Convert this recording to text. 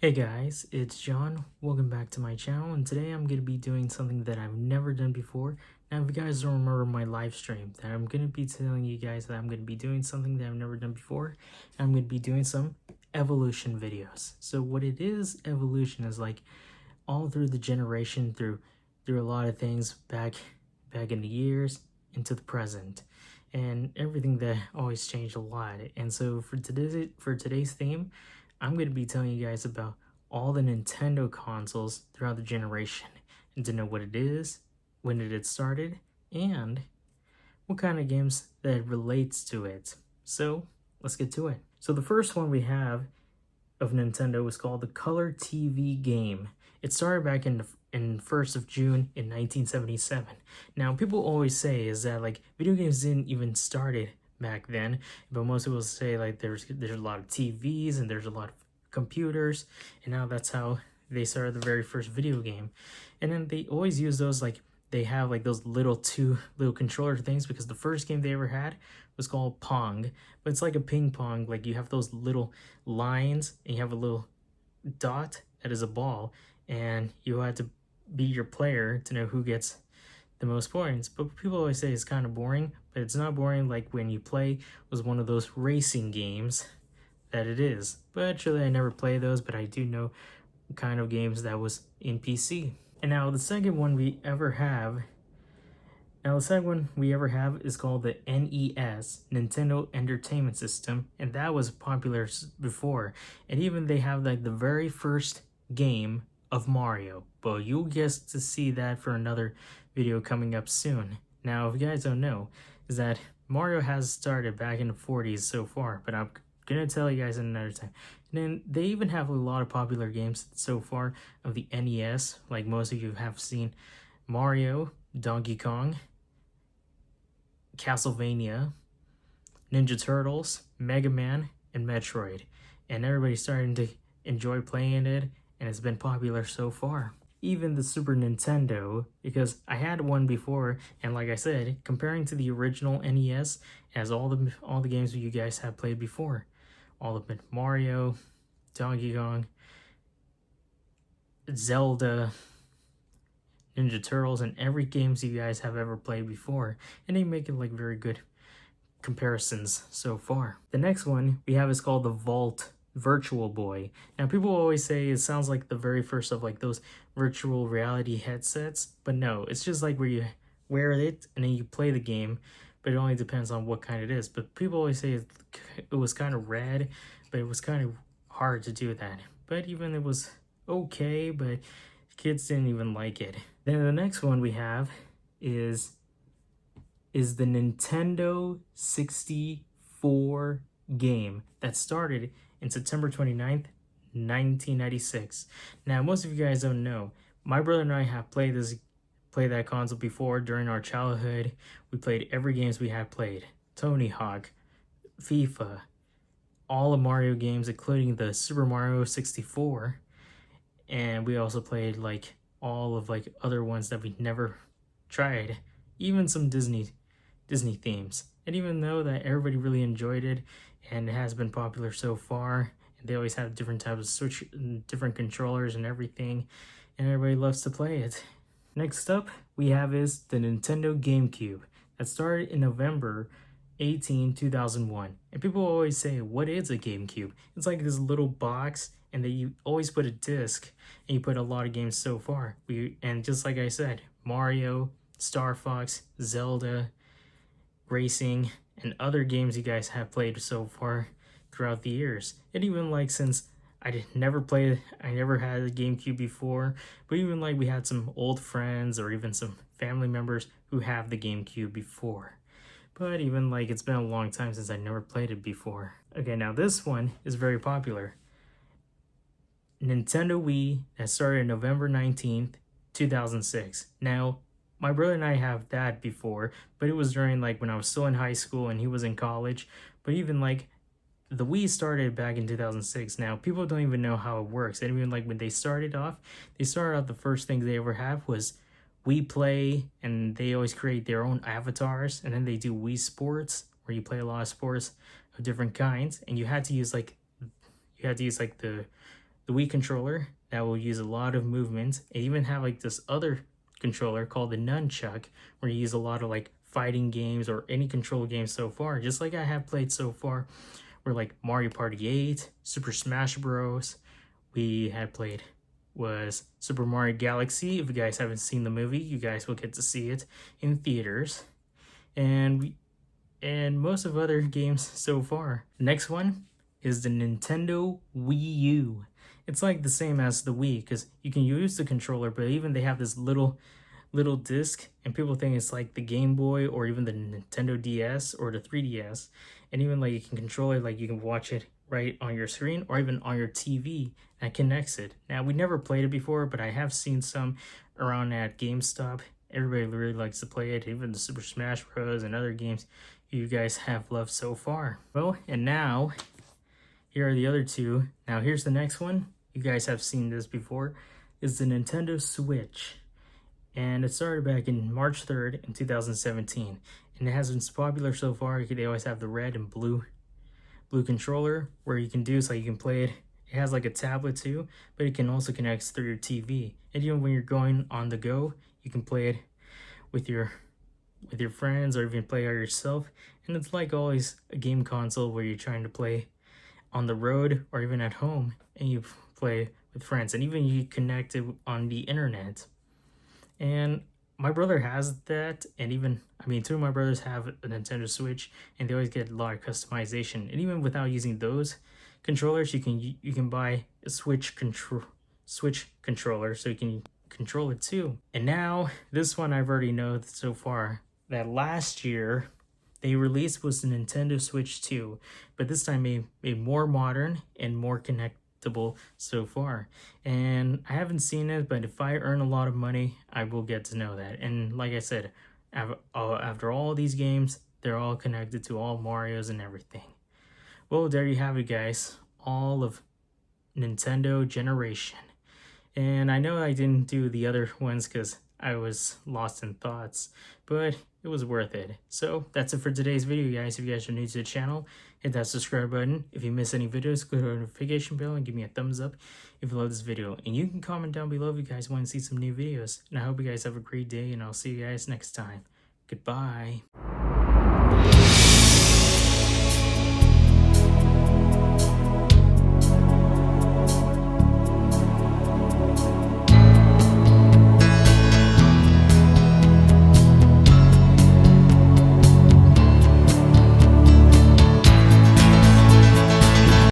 Hey guys, it's John. Welcome back to my channel, and today I'm going to be doing something that I've never done before. Now, if you guys don't remember my live stream, that I'm going to be telling you guys that I'm going to be doing something that I've never done before. I'm going to be doing some evolution videos. So what it is, evolution is like all through the generation, through a lot of things back in the years into the present, and everything that always changed a lot. And so for today's theme, I'm going to be telling you guys about all the Nintendo consoles throughout the generation, and to know what it is, when did it started, and what kind of games that relates to it. So let's get to it. So the first one we have of Nintendo was called the Color TV game. It started back in 1st of June in 1977. Now, people always say is that like video games didn't even started back then, but most people say like there's a lot of TVs and there's a lot of computers, and now that's how they started the very first video game. And then they always use those, like they have like those two little controller things, because the first game they ever had was called Pong, but it's like a ping pong. Like you have those little lines and you have a little dot that is a ball, and you had to be your player to know who gets the most points. But people always say it's kind of boring, but it's not boring. Like when you play was one of those racing games that it is. But actually I never play those, but I do know kind of games that was in PC. And now the second one we ever have is called the NES, Nintendo Entertainment System, and that was popular before. And even they have like the very first game of Mario, but you'll get to see that for another video coming up soon. Now, if you guys don't know, is that Mario has started back in the 40s so far, but I'm gonna tell you guys another time. And then they even have a lot of popular games so far of the NES, like most of you have seen Mario, Donkey Kong, Castlevania, Ninja Turtles, Mega Man, and Metroid. And everybody's starting to enjoy playing it, and it's been popular so far. Even the Super Nintendo, because I had one before, and like I said, comparing to the original NES, it has all the games that you guys have played before. All of it: Mario, Donkey Kong, Zelda, Ninja Turtles, and every games you guys have ever played before. And they make it like very good comparisons so far. The next one we have is called the Vault Virtual Boy. Now, people always say it sounds like the very first of like those virtual reality headsets, but no, it's just like where you wear it and then you play the game, but it only depends on what kind it is. But people always say it was kind of rad, but it was kind of hard to do that. But even it was okay, but kids didn't even like it. Then the next one we have is the Nintendo 64 game that started in September 29th, 1996. Now, most of you guys don't know, my brother and I have played that console before during our childhood. We played every games we had played. Tony Hawk, FIFA, all of Mario games, including the Super Mario 64. And we also played like all of like other ones that we never tried, even some Disney themes. And even though that everybody really enjoyed it and it has been popular so far, and they always have different types of different controllers and everything, and everybody loves to play it. Next up we have is the Nintendo GameCube that started in November 18, 2001. And people always say, what is a GameCube? It's like this little box, and you always put a disc, and you put a lot of games so far. And just like I said, Mario, Star Fox, Zelda, racing, and other games you guys have played so far throughout the years. And even like since I never had a GameCube before, but even like we had some old friends or even some family members who have the GameCube before. But even like it's been a long time since I never played it before. Okay, now this one is very popular. Nintendo Wii that started November 19th, 2006. Now, my brother and I have that before, but it was during like when I was still in high school and he was in college. But even like the Wii started back in 2006. Now, people don't even know how it works. And even like when they started off the first thing they ever have was Wii Play, and they always create their own avatars, and then they do Wii Sports, where you play a lot of sports of different kinds, and you had to use like the the Wii controller that will use a lot of movement. It even have like this other controller called the Nunchuck, where you use a lot of like fighting games or any control games so far, just like I have played so far, where like Mario Party 8, Super Smash Bros. We had played was Super Mario Galaxy. If you guys haven't seen the movie, you guys will get to see it in theaters. And most of other games so far. Next one is the Nintendo Wii U. It's like the same as the Wii because you can use the controller, but even they have this little disc, and people think it's like the Game Boy or even the Nintendo DS or the 3DS. And even like you can control it, like you can watch it right on your screen or even on your TV that connects it. Now, we never played it before, but I have seen some around at GameStop. Everybody really likes to play it, even the Super Smash Bros. And other games you guys have loved so far. Well, and now, here are the other two. Now, here's the next one. You guys have seen this before. Is the Nintendo Switch. And it started back in March 3rd in 2017. And it has been popular so far. They always have the red and blue controller where you can do so you can play it. It has like a tablet too, but it can also connect through your TV. And even when you're going on the go, you can play it with your friends or even play it yourself. And it's like always a game console where you're trying to play on the road or even at home, and you play with friends, and even you connect it on the internet. And my brother has that, and even, I mean, two of my brothers have a Nintendo Switch, and they always get a lot of customization. And even without using those controllers, you can buy a Switch controller, so you can control it too. And now, this one I've already known so far, that last year they released was the Nintendo Switch 2, but this time made more modern and more connectable so far. And I haven't seen it, but if I earn a lot of money, I will get to know that. And like I said, after all these games, they're all connected to all Marios and everything. Well, there you have it, guys. All of Nintendo generation. And I know I didn't do the other ones because I was lost in thoughts, but it was worth it. So that's it for today's video, guys. If you guys are new to the channel, hit that subscribe button. If you miss any videos, click on the notification bell and give me a thumbs up if you love this video. And you can comment down below if you guys want to see some new videos. And I hope you guys have a great day, and I'll see you guys next time. Goodbye.